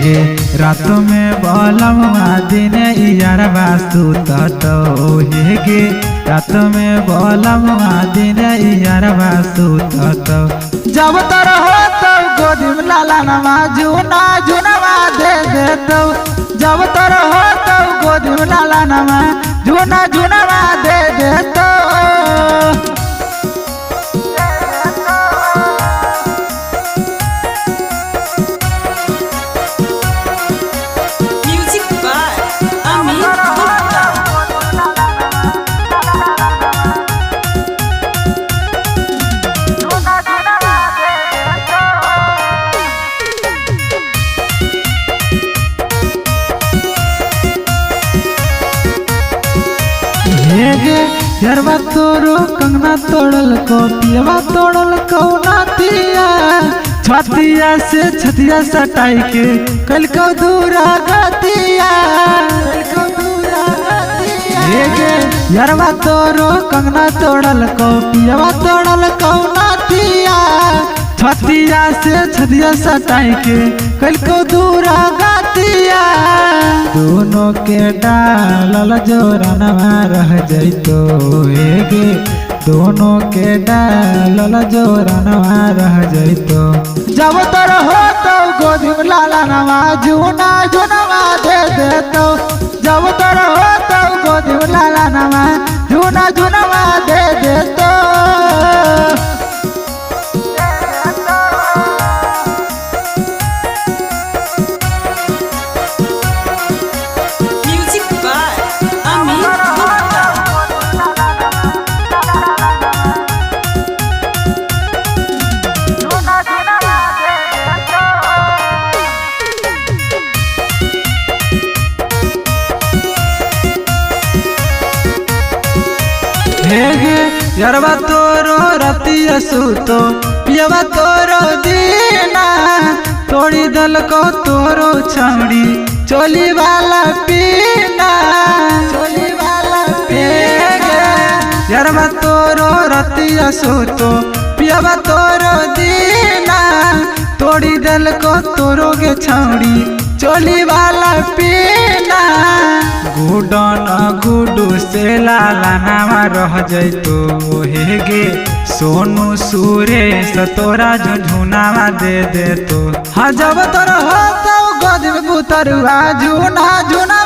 गे रात में बलमुआ दिन यारबा सुततो हे गे रात में बलमुआ दिन यारबा सुततो जब तर हो तो गोदी में लाला नमा जुना जुनवा दे देतो जब तर हो तो गोदी में लाला नमा जुना जुनवा दे देतो यारबा तोरो कंगना तोड़ल को पियवा तोड़ल को नातिया छतिया से छतिया सटाई के कल को दूरा गतिया यारबा तोरो कंगना तोड़ल को पियवा तोड़ल को नातिया छतिया से छतिया सटाई के कल को दूरा गतिया दोनों के डालल जोरनवा रह जैतो गे दोनों के डालल जोरनवा रह जैतो जब तर हो तो गोदी में लाला नवा जुना जुनवा दे देतो जब तर हो तो गोदी में लाला नवा जुना जुनवा दे देतो यारबा तोरो रतिया सुतो पियवा तोरो दीना तोड़ी दल को तोरो छौड़ी चोली वाला पीना यारबा तोरो रतिया सुतो पियवा तोरो दीना तोड़ी दल को तोरो गे छौड़ी चोली वाला पीना गुडन गुडू से लाला नामा रह जैतो हे गे सोनू सुरेश तोरा झुझुनावा दे देतो हाँ जब तोर हो तो गोद में बुतरुआ झुना झुना